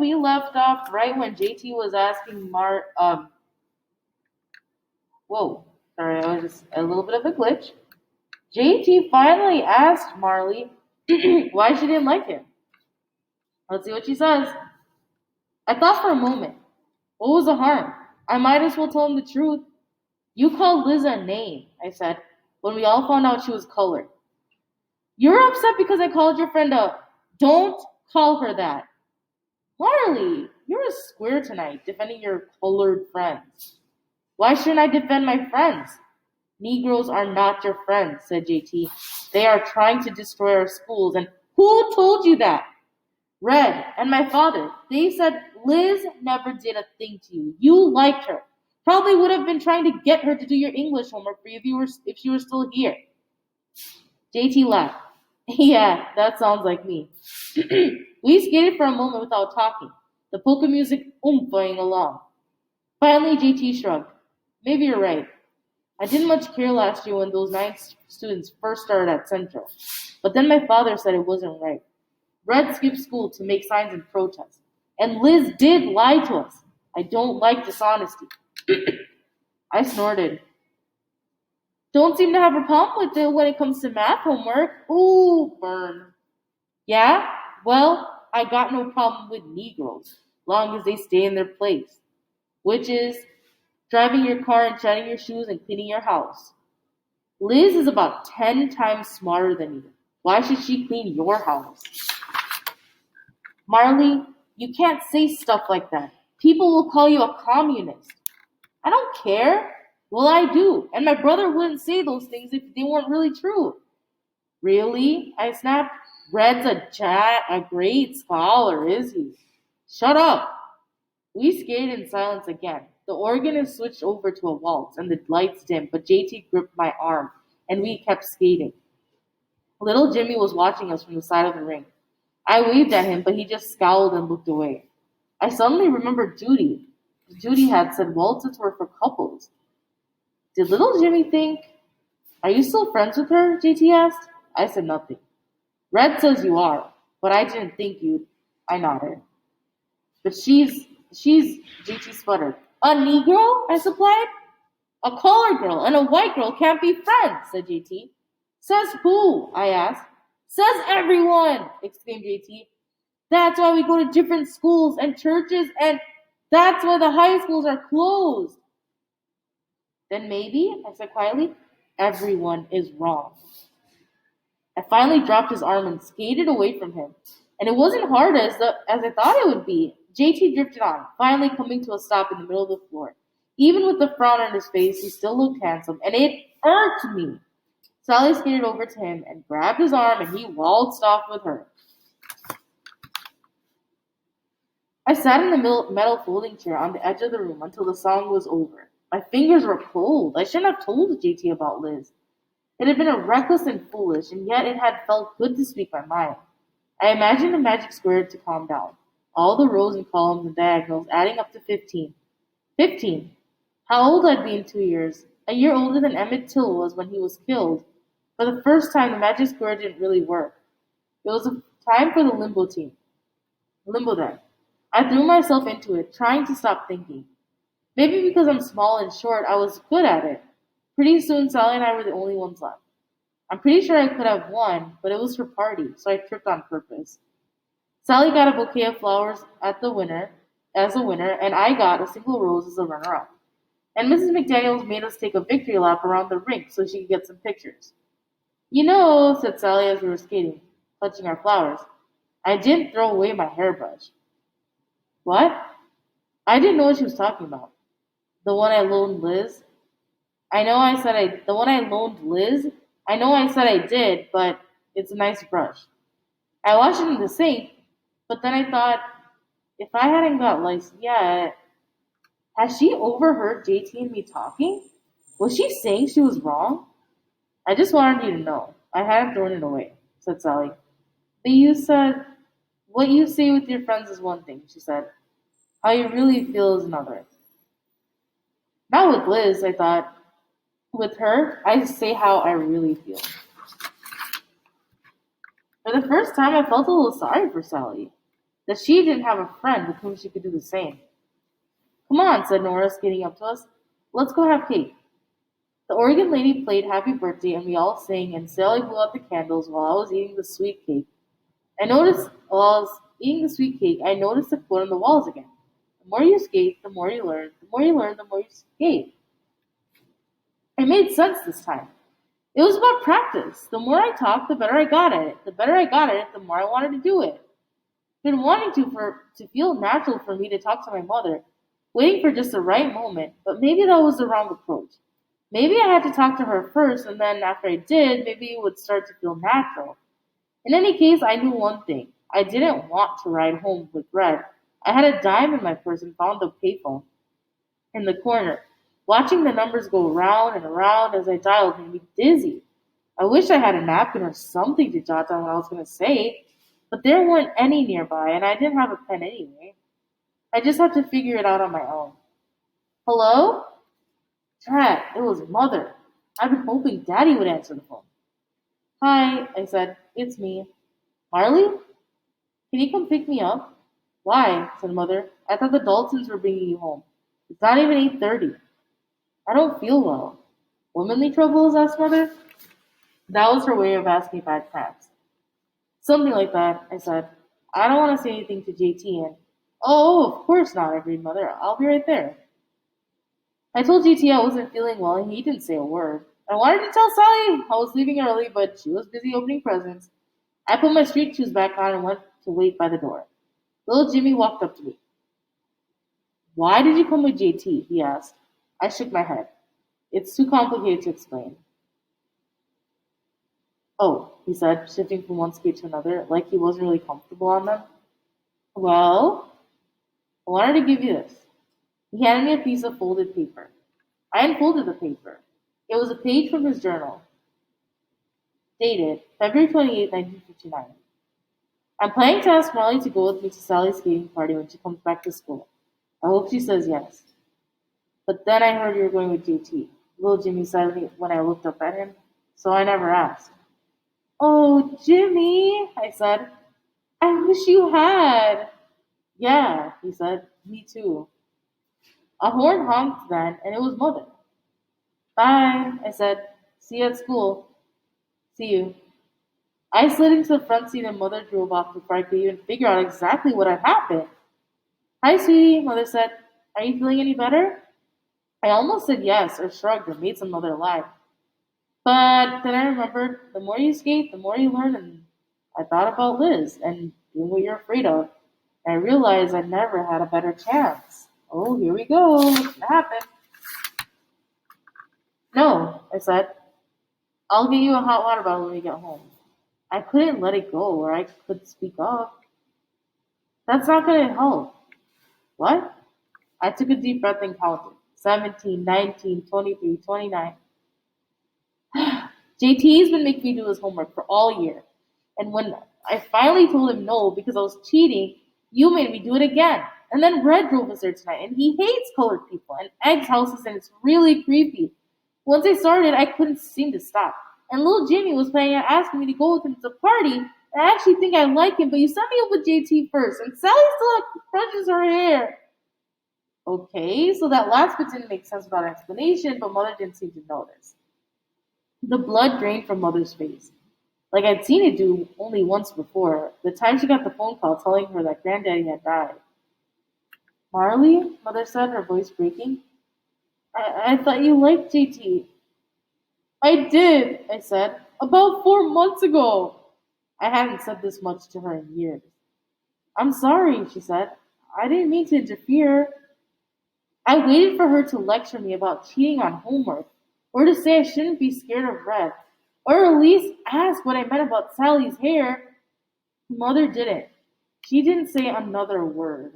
we left off right when JT was asking whoa, sorry, I was just a little bit of a glitch. JT finally asked Marley why she didn't like him. Let's see what she says. I thought for a moment, what was the harm? I might as well tell him the truth. You called Liz a name, I said, when we all found out she was colored. You're upset because I called your friend a. Don't call her that. Marley, you're a square tonight, defending your colored friends. Why shouldn't I defend my friends? Negroes are not your friends, said JT. They are trying to destroy our schools. And who told you that? Red and my father. They said Liz never did a thing to you. You liked her. Probably would have been trying to get her to do your English homework for you if she were still here. JT laughed. Yeah, that sounds like me. We skated for a moment without talking, the polka music oomping along. Finally, JT shrugged. Maybe you're right. I didn't much care last year when those 9 students first started at Central. But then my father said it wasn't right. Red skipped school to make signs in protest. And Liz did lie to us. I don't like dishonesty. I snorted. Don't seem to have a problem with it when it comes to math homework. Ooh, burn. Yeah? Well, I got no problem with Negroes, long as they stay in their place. Which is driving your car and shining your shoes and cleaning your house. Liz is about 10 times smarter than you. Why should she clean your house? Marley, you can't say stuff like that. People will call you a communist. I don't care. Well, I do. And my brother wouldn't say those things if they weren't really true. Really? I snapped. Red's a great scholar, is he? Shut up. We skated in silence again. The organist switched over to a waltz and the lights dimmed, but JT gripped my arm and we kept skating. Little Jimmy was watching us from the side of the ring. I waved at him, but he just scowled and looked away. I suddenly remembered Judy. Judy had said waltzes were for couples. Did little Jimmy think, are you still friends with her? JT asked. I said nothing. Red says you are, but I didn't think you'd. I nodded. But JT sputtered. A Negro? I supplied. A colored girl and a white girl can't be friends, said JT. Says who? I asked. Says everyone, exclaimed JT. That's why we go to different schools and churches, and that's why the high schools are closed. Then maybe, I said quietly, everyone is wrong. I finally dropped his arm and skated away from him. And it wasn't hard as I thought it would be. JT drifted on, finally coming to a stop in the middle of the floor. Even with the frown on his face, he still looked handsome, and it irked me. Sally skated over to him and grabbed his arm, and he waltzed off with her. I sat in the metal folding chair on the edge of the room until the song was over. My fingers were cold. I shouldn't have told JT about Liz. It had been a reckless and foolish, and yet it had felt good to speak my mind. I imagined the magic square to calm down. All the rows and columns and diagonals adding up to 15. 15. How old I'd be in 2 years. A year older than Emmett Till was when he was killed. For the first time, the magic square didn't really work. It was a time for the limbo team. Limbo then. I threw myself into it, trying to stop thinking. Maybe because I'm small and short, I was good at it. Pretty soon, Sally and I were the only ones left. I'm pretty sure I could have won, but it was her party, so I tripped on purpose. Sally got a bouquet of flowers as a winner, and I got a single rose as a runner-up. And Mrs. McDaniels made us take a victory lap around the rink so she could get some pictures. You know, said Sally as we were skating, clutching our flowers, I didn't throw away my hairbrush. What? I didn't know what she was talking about. The one I loaned Liz? The one I loaned Liz? I know I said I did, but it's a nice brush. I washed it in the sink, but then I thought, if I hadn't got lice yet, has she overheard JT and me talking? Was she saying she was wrong? I just wanted you to know. I hadn't thrown it away, said Sally. But you said, what you say with your friends is one thing, she said. How you really feel is another. Not with Liz, I thought. With her, I say how I really feel. For the first time, I felt a little sorry for Sally. that she didn't have a friend with whom she could do the same. Come on, said Nora, skating up to us. Let's go have cake. The organ lady played Happy Birthday and we all sang and Sally blew out the candles while I was eating the sweet cake. While I was eating the sweet cake, I noticed a quote on the walls again. The more you skate, the more you learn. The more you learn, the more you skate. It made sense this time. It was about practice. The more I talked, the better I got at it. The better I got at it, the more I wanted to do it. Been wanting to feel natural for me to talk to my mother, waiting for just the right moment, but maybe that was the wrong approach. Maybe I had to talk to her first, and then after I did, maybe it would start to feel natural. In any case, I knew one thing. I didn't want to ride home with Red. I had a dime in my purse and found the payphone in the corner. Watching the numbers go round and around as I dialed made me dizzy. I wish I had a napkin or something to jot down what I was going to say, but there weren't any nearby, and I didn't have a pen anyway. I just had to figure it out on my own. Hello? Dad, it was Mother. I've been hoping Daddy would answer the phone. Hi, I said. It's me. Marley? Can you come pick me up? Why? Said Mother. I thought the Daltons were bringing you home. It's not even 8:30. I don't feel well. Womanly troubles? Asked Mother. That was her way of asking if I had cramps. Something like that, I said. I don't want to say anything to JT and oh, of course not, agreed Mother. I'll be right there. I told JT I wasn't feeling well and he didn't say a word. I wanted to tell Sally I was leaving early, but she was busy opening presents. I put my street shoes back on and went to wait by the door. Little Jimmy walked up to me. Why did you come with JT? He asked. I shook my head. It's too complicated to explain. Oh, he said, shifting from one skate to another, like he wasn't really comfortable on them. Well, I wanted to give you this. He handed me a piece of folded paper. I unfolded the paper. It was a page from his journal, dated February 28, 1959. I'm planning to ask Molly to go with me to Sally's skating party when she comes back to school. I hope she says yes. But then I heard you were going with JT. Little Jimmy said when I looked up at him, so I never asked. Oh, Jimmy, I said. I wish you had. Yeah, he said. Me too. A horn honked then, and it was Mother. Bye, I said. See you at school. See you. I slid into the front seat and Mother drove off before I could even figure out exactly what had happened. Hi, sweetie, Mother said. Are you feeling any better? I almost said yes or shrugged or made some Mother laugh. But then I remembered the more you skate, the more you learn, and I thought about Liz and doing what you're afraid of. And I realized I never had a better chance. Oh, here we go. What's gonna happen? No, I said. I'll get you a hot water bottle when we get home. I couldn't let it go, or I could speak up. That's not going to help. What? I took a deep breath and counted. 17, 19, 23, 29. JT's been making me do his homework for all year. And when I finally told him no because I was cheating, you made me do it again. And then Red drove us there tonight, and he hates colored people and eggs houses, and it's really creepy. Once I started, I couldn't seem to stop. And little Jimmy was planning on asking me to go with him to the party, and I actually think I like him, but you set me up with JT first, and Sally still brushes her hair. Okay, so that last bit didn't make sense without an explanation, but Mother didn't seem to notice. The blood drained from Mother's face, like I'd seen it do only once before, the time she got the phone call telling her that Granddaddy had died. Marley, Mother said, her voice breaking. I thought you liked JT. I did, I said. About 4 months ago. I hadn't said this much to her in years. I'm sorry, she said. I didn't mean to interfere. I waited for her to lecture me about cheating on homework, or to say I shouldn't be scared of Red, or at least ask what I meant about Sally's hair. Mother didn't. She didn't say another word.